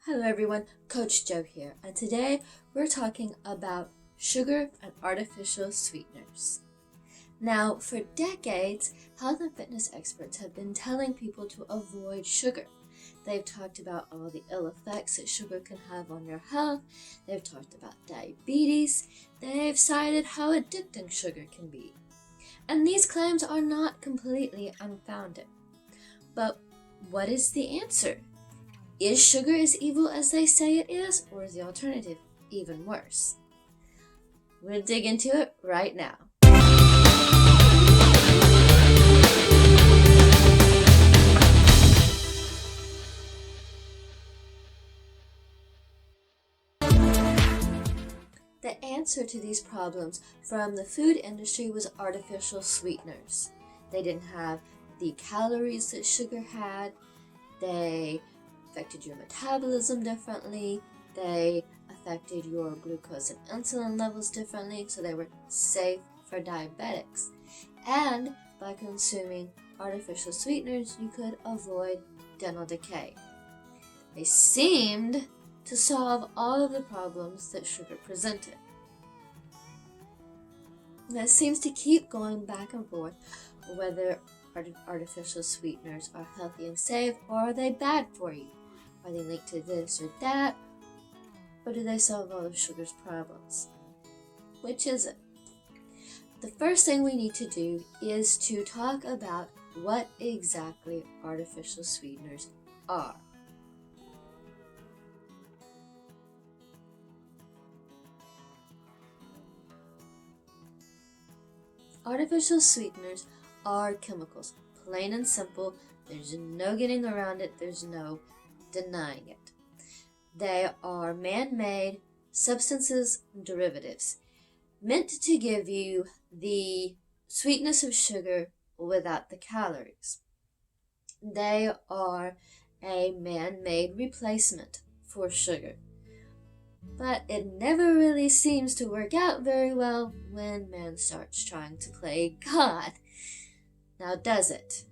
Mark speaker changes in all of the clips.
Speaker 1: Hello everyone, Coach Joe here, and today we're talking about sugar and artificial sweeteners. Now, for decades, health and fitness experts have been telling people to avoid sugar. They've talked about all the ill effects that sugar can have on your health. They've talked about diabetes. They've cited how addicting sugar can be. And these claims are not completely unfounded. But what is the answer? Is sugar as evil as they say it is, or is the alternative even worse? We'll dig into it right now. The answer to these problems from the food industry was artificial sweeteners. They didn't have the calories that sugar had. They affected your metabolism differently. They affected your glucose and insulin levels differently, so they were safe for diabetics. And by consuming artificial sweeteners, you could avoid dental decay. They seemed to solve all of the problems that sugar presented. That seems to keep going back and forth whether artificial sweeteners are healthy and safe, or are they bad for you? Are they linked to this or that? Or do they solve all of sugar's problems? Which is it? The first thing we need to do is to talk about what exactly artificial sweeteners are. Artificial sweeteners are chemicals, plain and simple. There's no getting around it. There's no denying it. They are man-made substances and derivatives meant to give you the sweetness of sugar without the calories. They are a man-made replacement for sugar. But it never really seems to work out very well when man starts trying to play God. Now, does it?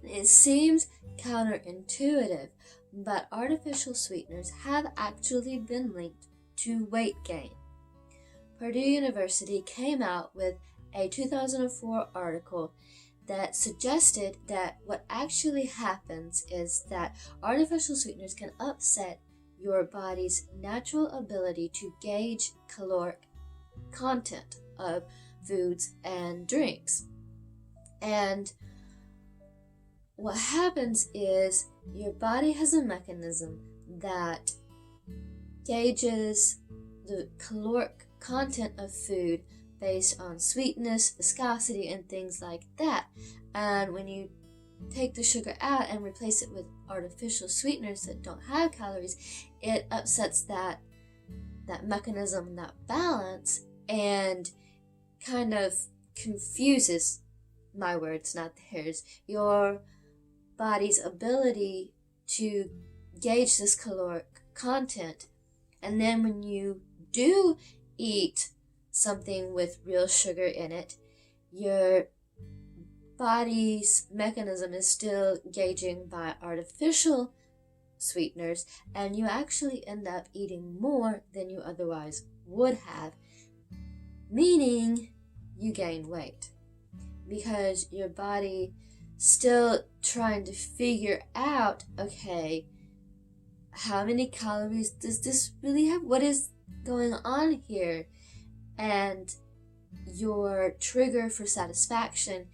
Speaker 1: It seems counterintuitive, but artificial sweeteners have actually been linked to weight gain. Purdue University came out with a 2004 article that suggested that what actually happens is that artificial sweeteners can upset your body's natural ability to gauge caloric content of foods and drinks. And what happens is your body has a mechanism that gauges the caloric content of food based on sweetness, viscosity, and things like that. And when you take the sugar out and replace it with artificial sweeteners that don't have calories, it upsets that mechanism, that balance, and kind of confuses, my words, not theirs, your body's ability to gauge this caloric content. And then when you do eat something with real sugar in it, your body's mechanism is still gauging by artificial sweeteners, and you actually end up eating more than you otherwise would have, meaning you gain weight because your body still trying to figure out, okay, how many calories does this really have? What is going on here? And your trigger for satisfaction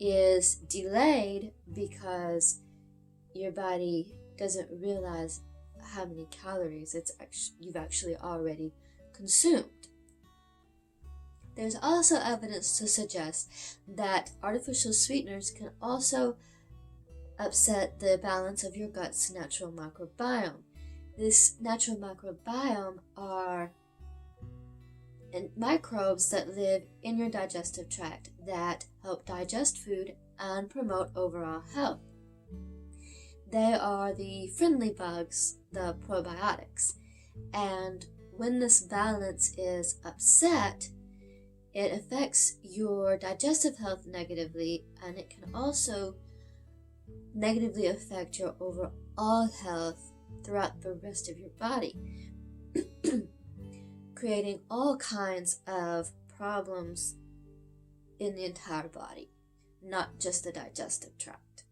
Speaker 1: is delayed because your body doesn't realize how many calories you've actually already consumed. There's also evidence to suggest that artificial sweeteners can also upset the balance of your gut's natural microbiome. This natural microbiome are microbes that live in your digestive tract that help digest food and promote overall health. They are the friendly bugs, the probiotics. And when this balance is upset, It affects your digestive health negatively, and it can also negatively affect your overall health throughout the rest of your body, creating all kinds of problems in the entire body, not just the digestive tract.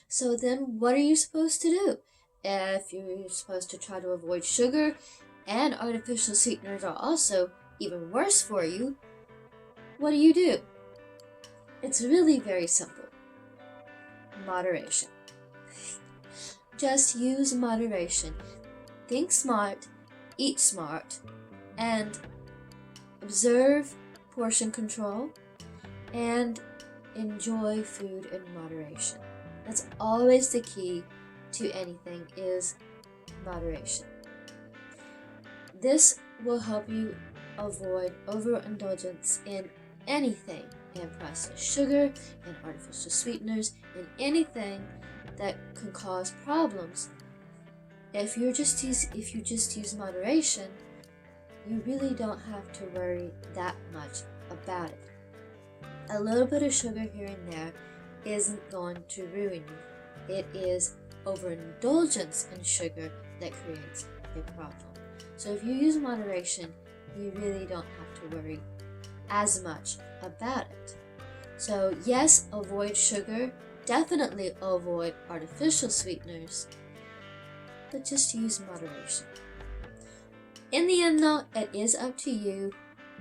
Speaker 1: So then what are you supposed to do? If you're supposed to try to avoid sugar, and artificial sweeteners are also even worse for you, what do? It's really very simple. Moderation. Just use moderation. Think smart, eat smart, and observe portion control, and enjoy food in moderation. That's always the key to anything, is moderation. This will help you avoid overindulgence in anything, in processed sugar, in artificial sweeteners, in anything that can cause problems. If you just use moderation, you really don't have to worry that much about it. A little bit of sugar here and there isn't going to ruin you. It is overindulgence in sugar that creates a problem. So if you use moderation, you really don't have to worry as much about it. So yes, avoid sugar, definitely avoid artificial sweeteners, but just use moderation. In the end though, it is up to you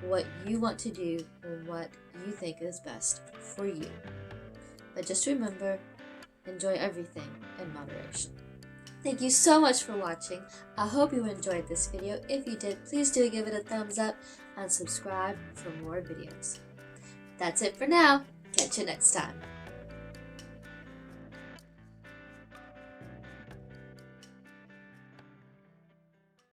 Speaker 1: what you want to do and what you think is best for you. But just remember, enjoy everything in moderation. Thank you so much for watching. I hope you enjoyed this video. If you did, please do give it a thumbs up and subscribe for more videos. That's it for now. Catch you next time.